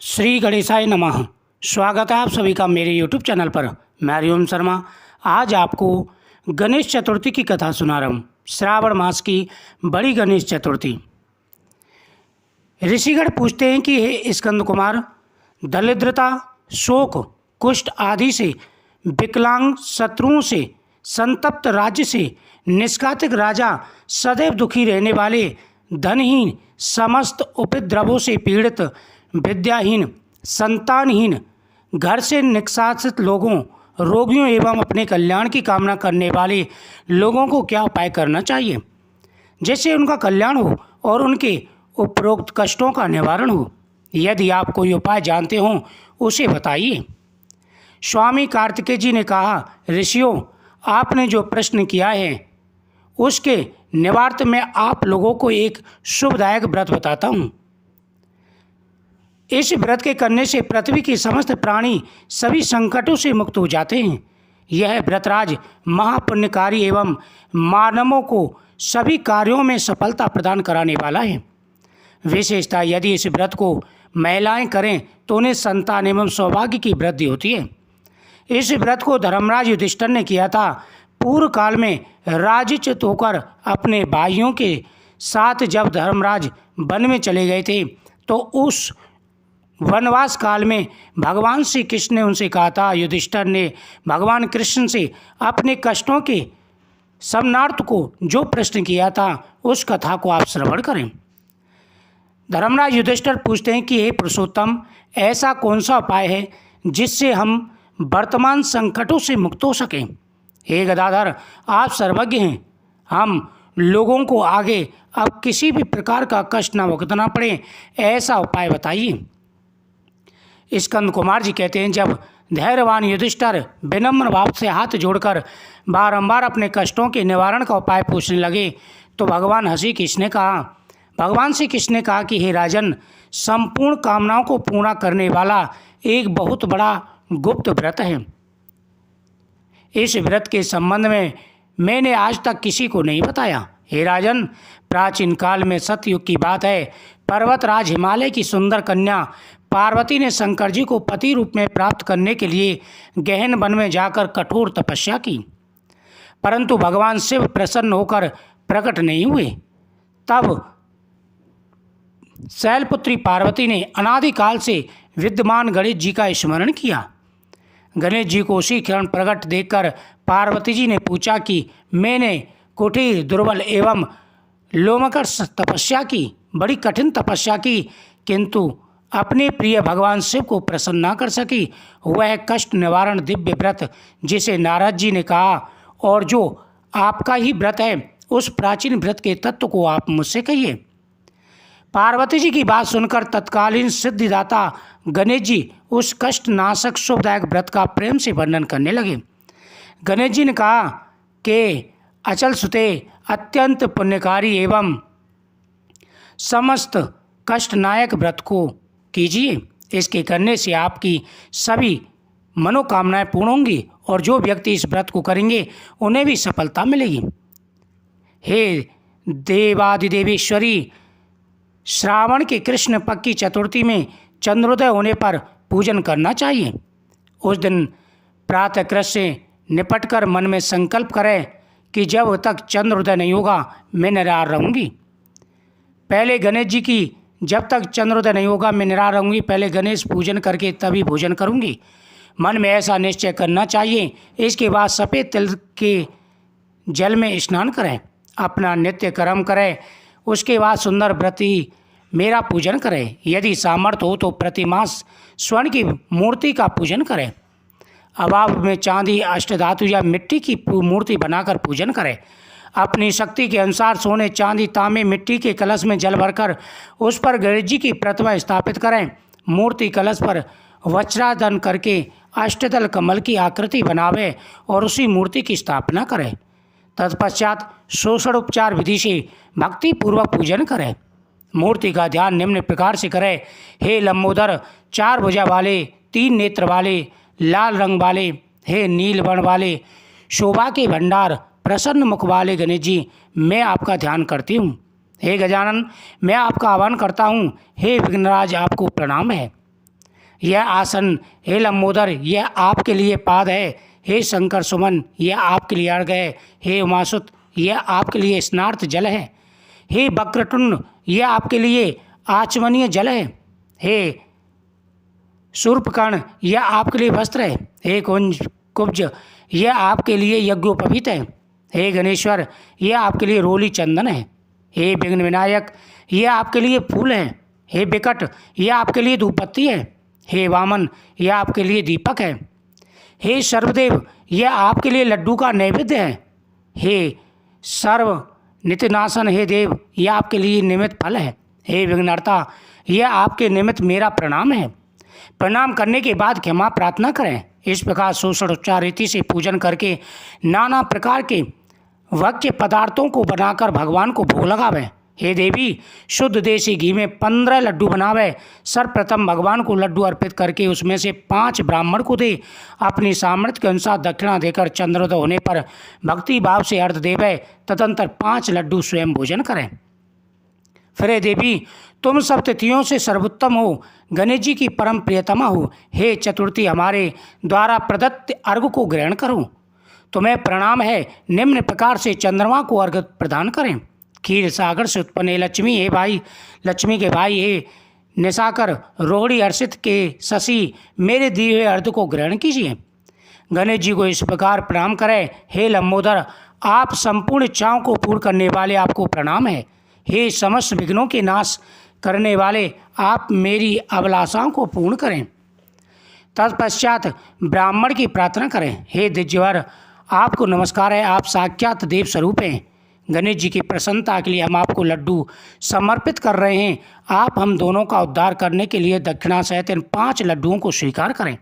श्री गणेशाय नमः। स्वागत है आप सभी का मेरे यूट्यूब चैनल पर। मैं हरिओम शर्मा आज आपको गणेश चतुर्थी की कथा सुना रहा हूँ। श्रावण मास की बड़ी गणेश चतुर्थी। ऋषिगण पूछते हैं कि हे स्कंद कुमार, दरिद्रता, शोक, कुष्ठ आदि से, विकलांग शत्रुओं से, संतप्त राज्य से, निष्कातिक राजा, सदैव दुखी रहने वाले, धनहीन, समस्त उपद्रवों से पीड़ित, विद्याहीन, संतानहीन, घर से निष्कासित लोगों, रोगियों एवं अपने कल्याण की कामना करने वाले लोगों को क्या उपाय करना चाहिए जिससे उनका कल्याण हो और उनके उपरोक्त कष्टों का निवारण हो? यदि आप कोई उपाय जानते हो उसे बताइए। स्वामी कार्तिकेय जी ने कहा, ऋषियों, आपने जो प्रश्न किया है उसके निवार्थ में आप लोगों को एक शुभदायक व्रत बताता हूँ। इस व्रत के करने से पृथ्वी के समस्त प्राणी सभी संकटों से मुक्त हो जाते हैं। यह व्रतराज महापुण्यकारी एवं मानवों को सभी कार्यों में सफलता प्रदान कराने वाला है। विशेषतः यदि इस व्रत को महिलाएं करें तो उन्हें संतान एवं सौभाग्य की वृद्धि होती है। इस व्रत को धर्मराज युधिष्ठिर ने किया था। पूर्व काल में राजच्युत होकर अपने भाइयों के साथ जब धर्मराज वन में चले गए थे तो उस वनवास काल में भगवान श्री कृष्ण ने उनसे कहा था, युधिष्ठिर ने भगवान कृष्ण से अपने कष्टों के समनार्थ को जो प्रश्न किया था उस कथा को आप श्रवण करें। धर्मराज युधिष्ठिर पूछते हैं कि हे पुरुषोत्तम, ऐसा कौन सा उपाय है जिससे हम वर्तमान संकटों से मुक्त हो सकें? हे गदाधर, आप सर्वज्ञ हैं। हम लोगों को आगे अब किसी भी प्रकार का कष्ट न भुगतना पड़े, ऐसा उपाय बताइए। स्कंद कुमार जी कहते हैं, जब धैर्यवान युधिष्ठिर विनम्र भाव से हाथ जोड़कर बारंबार अपने कष्टों के निवारण का उपाय पूछने लगे तो भगवान श्री कृष्ण ने कहा कि हे राजन, संपूर्ण कामनाओं को पूर्ण करने वाला एक बहुत बड़ा गुप्त व्रत है। इस व्रत के संबंध में मैंने आज तक किसी को नहीं बताया। हे राजन, प्राचीन काल में सतयुग की बात है। पर्वतराज हिमालय की सुंदर कन्या पार्वती ने शंकर जी को पति रूप में प्राप्त करने के लिए गहन वन में जाकर कठोर तपस्या की, परंतु भगवान शिव प्रसन्न होकर प्रकट नहीं हुए। तब शैलपुत्री पार्वती ने अनादिकाल से विद्यमान गणेश जी का स्मरण किया। गणेश जी को उसी क्षण प्रकट देखकर पार्वती जी ने पूछा कि मैंने कुटिल, दुर्बल एवं लोमकर तपस्या की, बड़ी कठिन तपस्या की, किंतु अपने प्रिय भगवान शिव को प्रसन्न न कर सकी। वह कष्ट निवारण दिव्य व्रत जिसे नारद जी ने कहा और जो आपका ही व्रत है, उस प्राचीन व्रत के तत्व को आप मुझसे कहिए। पार्वती जी की बात सुनकर तत्कालीन सिद्धिदाता गणेश जी उस कष्ट नाशक शुभदायक व्रत का प्रेम से वर्णन करने लगे। गणेश जी ने कहा कि अचल सुते, अत्यंत पुण्यकारी एवं समस्त कष्टनायक व्रत को कीजिए। इसके करने से आपकी सभी मनोकामनाएं पूर्ण होंगी और जो व्यक्ति इस व्रत को करेंगे उन्हें भी सफलता मिलेगी। हे देवादिदेवेश्वरी, श्रावण के कृष्ण पक्ष की चतुर्थी में चंद्रोदय होने पर पूजन करना चाहिए। उस दिन प्रातःकाल से निपटकर मन में संकल्प करें कि जब तक चंद्रोदय नहीं होगा मैं निराहार रहूँगी। पहले गणेश जी की जब तक चंद्रोदय नहीं होगा मैं निराहार रहूँगी, पहले गणेश पूजन करके तभी भोजन करूँगी। मन में ऐसा निश्चय करना चाहिए। इसके बाद सफ़ेद तिल के जल में स्नान करें, अपना नित्य कर्म करें। उसके बाद सुंदर व्रती मेरा पूजन करें। यदि सामर्थ्य हो तो प्रतिमास स्वर्ण की मूर्ति का पूजन करें। अभाव में चांदी, अष्टधातु या मिट्टी की मूर्ति बनाकर पूजन करें। अपनी शक्ति के अनुसार सोने, चांदी, तांबे, मिट्टी के कलश में जल भरकर उस पर गणेश जी की प्रतिमा स्थापित करें। मूर्ति कलश पर वज्राधन करके अष्टदल कमल की आकृति बनावे और उसी मूर्ति की स्थापना करें। तत्पश्चात शोषणोपचार विधि से भक्ति पूर्वक पूजन करें। मूर्ति का ध्यान निम्न प्रकार से करें। हे लंबोदर, 4 भुजा वाले, 3 नेत्र वाले, लाल रंग वाले, हे नील वर्ण वाले, शोभा के भंडार, प्रसन्न मुख वाले गणेश जी, मैं आपका ध्यान करती हूँ। हे गजानन, मैं आपका आह्वान करता हूँ। हे विघ्नराज, आपको प्रणाम है। यह आसन हे लंबोदर यह आपके लिए पाद है। हे शंकर सुमन यह आपके लिए अर्घ है। हे उमासुत यह आपके लिए स्नार्थ जल है। हे वक्रतुंड यह आपके लिए आचमनीय जल है। हे शूर्पकर्ण यह आपके लिए वस्त्र है। हे कुब्ज यह आपके लिए यज्ञोपवीत है। हे गणेश्वर यह आपके लिए रोली चंदन है। हे विघ्न विनायक यह आपके लिए फूल है। हे विकट यह आपके लिए धूपबत्ती है। हे वामन यह आपके लिए दीपक है। हे सर्वदेव यह आपके लिए लड्डू का नैवेद्य है। हे सर्व नित्यनाशन हे देव यह आपके लिए निमित्त फल है। हे विघ्नहर्ता यह आपके निमित्त मेरा प्रणाम है। प्रणाम करने के बाद क्षमा प्रार्थना करें। इस प्रकार षोडशोपचार रीति से पूजन करके नाना प्रकार के भक्ष्य पदार्थों को बनाकर भगवान को भोग लगावें। हे देवी शुद्ध देसी घी में 15 लड्डू बनावे। सर्वप्रथम भगवान को लड्डू अर्पित करके उसमें से 5 ब्राह्मण को दे। अपनी सामर्थ्य के अनुसार दक्षिणा देकर चंद्रोदय होने पर भक्ति भाव से अर्घ देवे। तदंतर 5 लड्डू स्वयं भोजन करें। फिर हे देवी तुम सब तिथियों से सर्वोत्तम हो, गणेश जी की परम प्रियतमा हो। हे चतुर्थी हमारे द्वारा प्रदत्त अर्घ को ग्रहण करो। तुम्हें प्रणाम है। निम्न प्रकार से चंद्रमा को अर्घ प्रदान करें। क्षीर सागर से उत्पन्न हे लक्ष्मी हे भाई लक्ष्मी के भाई हे निशाकर रोहिणी अर्षित के शशि मेरे दिए हुए अर्घ को ग्रहण कीजिए। गणेश जी को इस प्रकार प्रणाम करें। हे लंबोदर आप संपूर्ण इच्छाओं को पूर्ण करने वाले आपको प्रणाम है। हे समस्त विघ्नों के नाश करने वाले आप मेरी अभिलाषाओं को पूर्ण करें। तत्पश्चात ब्राह्मण की प्रार्थना करें। हे दिज्यवर आपको नमस्कार है। आप साक्षात देव स्वरूप हैं। गणेश जी की प्रसन्नता के लिए हम आपको लड्डू समर्पित कर रहे हैं। आप हम दोनों का उद्धार करने के लिए दक्षिणा सहित इन 5 लड्डुओं को स्वीकार करें।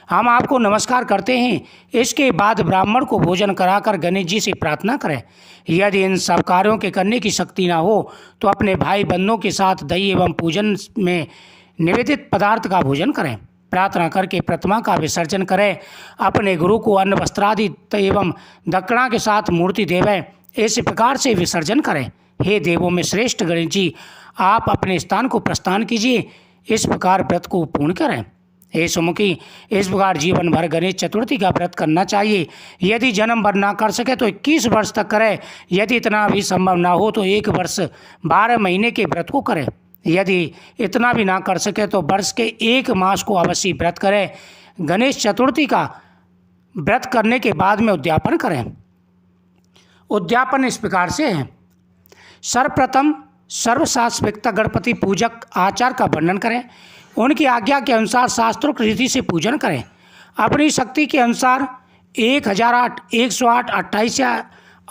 हम आपको नमस्कार करते हैं। इसके बाद ब्राह्मण को भोजन कराकर गणेश जी से प्रार्थना करें। यदि इन सब कार्यों के करने की शक्ति ना हो तो अपने भाई बंधुओं के साथ दही एवं पूजन में निवेदित पदार्थ का भोजन करें। प्रार्थना करके प्रतिमा का विसर्जन करें। अपने गुरु को अन्न वस्त्रादि एवं दक्षिणा के साथ मूर्ति देवें। इस प्रकार से विसर्जन करें। हे देवों में श्रेष्ठ गणेश जी आप अपने स्थान को प्रस्थान कीजिए। इस प्रकार व्रत को पूर्ण करें। हे सुमुखी इस प्रकार जीवन भर गणेश चतुर्थी का व्रत करना चाहिए। यदि जन्म भर ना कर सके तो 21 वर्ष तक करें। यदि इतना भी संभव ना हो तो 1 वर्ष 12 महीने के व्रत को करें। यदि इतना भी ना कर सके तो वर्ष के 1 मास को अवश्य व्रत करें। गणेश चतुर्थी का व्रत करने के बाद में उद्यापन करें। उद्यापन इस प्रकार से है। सर्वप्रथम सर्वशास्त्रविक्त गणपति पूजक आचार का वर्णन करें। उनकी आज्ञा के अनुसार शास्त्रोक्त रीति से पूजन करें। अपनी शक्ति के अनुसार 1008, 108, 28 या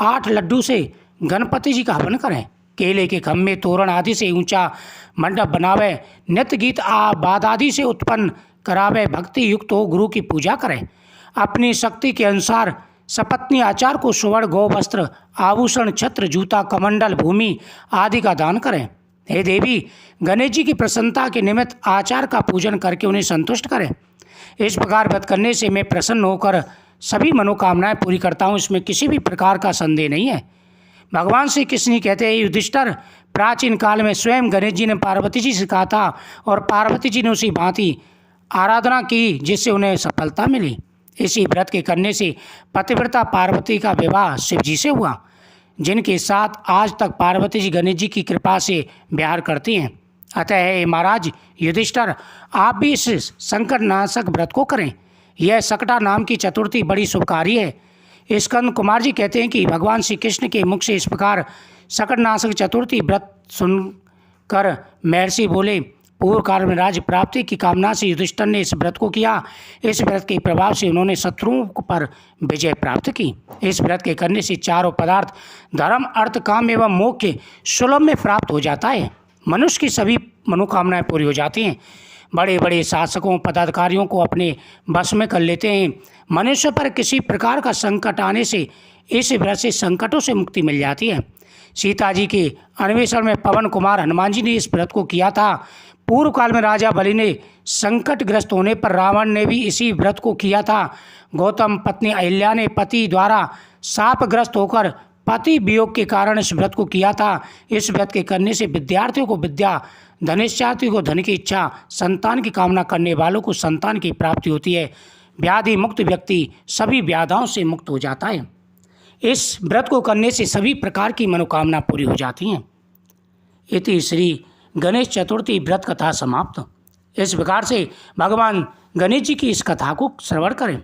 8 लड्डू से गणपति जी का हवन करें। केले के खम्भे तोरण आदि से ऊंचा मंडप बनावे। नृत्य गीत बाद आदि से उत्पन्न करावे। भक्ति युक्त हो गुरु की पूजा करें। अपनी शक्ति के अनुसार सपत्नी आचार को सुवर्ण गौ वस्त्र आभूषण छत्र जूता कमंडल भूमि आदि का दान करें। हे देवी गणेश जी की प्रसन्नता के निमित्त आचार का पूजन करके उन्हें संतुष्ट करें। इस प्रकार व्रत करने से मैं प्रसन्न होकर सभी मनोकामनाएं पूरी करता हूँ। इसमें किसी भी प्रकार का संदेह नहीं है। भगवान श्री कृष्ण कहते हैं युधिष्ठिर प्राचीन काल में स्वयं गणेश जी ने पार्वती जी से कहा था और पार्वती जी ने उसी भांति आराधना की जिससे उन्हें सफलता मिली। इसी व्रत के करने से पतिव्रता पार्वती का विवाह शिव जी से हुआ, जिनके साथ आज तक पार्वती जी गणेश जी की कृपा से विहार करती हैं। अतः हे महाराज युधिष्ठिर आप भी इस संकटनाशक व्रत को करें। यह सकटा नाम की चतुर्थी बड़ी शुभकारी है। स्कंद कुमार जी कहते हैं कि भगवान श्री कृष्ण के मुख से इस प्रकार सकटनाशक चतुर्थी व्रत सुनकर महर्षि बोले पूर्व काल में राज्य प्राप्ति की कामना से युधिष्ठिर ने इस व्रत को किया। इस व्रत के प्रभाव से उन्होंने शत्रुओं पर विजय प्राप्त की। इस व्रत के करने से चारों पदार्थ धर्म अर्थ काम एवं मोक्ष सुलभ में प्राप्त हो जाता है। मनुष्य की सभी मनोकामनाएं पूरी हो जाती हैं। बड़े बड़े शासकों पदाधिकारियों को अपने वश में कर लेते हैं। मनुष्य पर किसी प्रकार का संकट आने से इस व्रत से संकटों से मुक्ति मिल जाती है। सीता जी के अन्वेषण में पवन कुमार हनुमान जी ने इस व्रत को किया था। पूर्व काल में राजा बलि ने संकटग्रस्त होने पर रावण ने भी इसी व्रत को किया था। गौतम पत्नी अहिल्या ने पति द्वारा शापग्रस्त होकर पति वियोग के कारण इस व्रत को किया था। इस व्रत के करने से विद्यार्थियों को विद्या, धनिष्ठार्थियों को धन की इच्छा, संतान की कामना करने वालों को संतान की प्राप्ति होती है। व्याधि मुक्त व्यक्ति सभी व्याधाओं से मुक्त हो जाता है। इस व्रत को करने से सभी प्रकार की मनोकामना पूरी हो जाती हैं। इति श्री गणेश चतुर्थी व्रत कथा समाप्त। इस प्रकार से भगवान गणेश जी की इस कथा को श्रवण करें,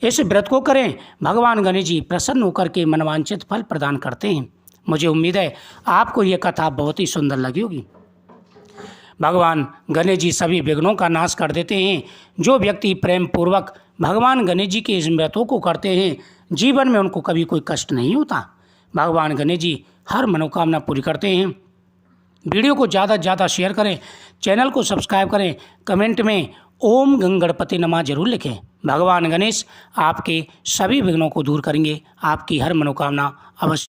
इस व्रत को करें। भगवान गणेश जी प्रसन्न होकर के मनवांछित फल प्रदान करते हैं। मुझे उम्मीद है आपको ये कथा बहुत ही सुंदर लगी होगी। भगवान गणेश जी सभी विघ्नों का नाश कर देते हैं। जो व्यक्ति प्रेम पूर्वक भगवान गणेश जी के इस व्रतों को करते हैं, जीवन में उनको कभी कोई कष्ट नहीं होता। भगवान गणेश जी हर मनोकामना पूरी करते हैं। वीडियो को ज़्यादा से ज़्यादा शेयर करें, चैनल को सब्सक्राइब करें, कमेंट में ओम गणपति नमः जरूर लिखें। भगवान गणेश आपके सभी विघ्नों को दूर करेंगे, आपकी हर मनोकामना अवश्य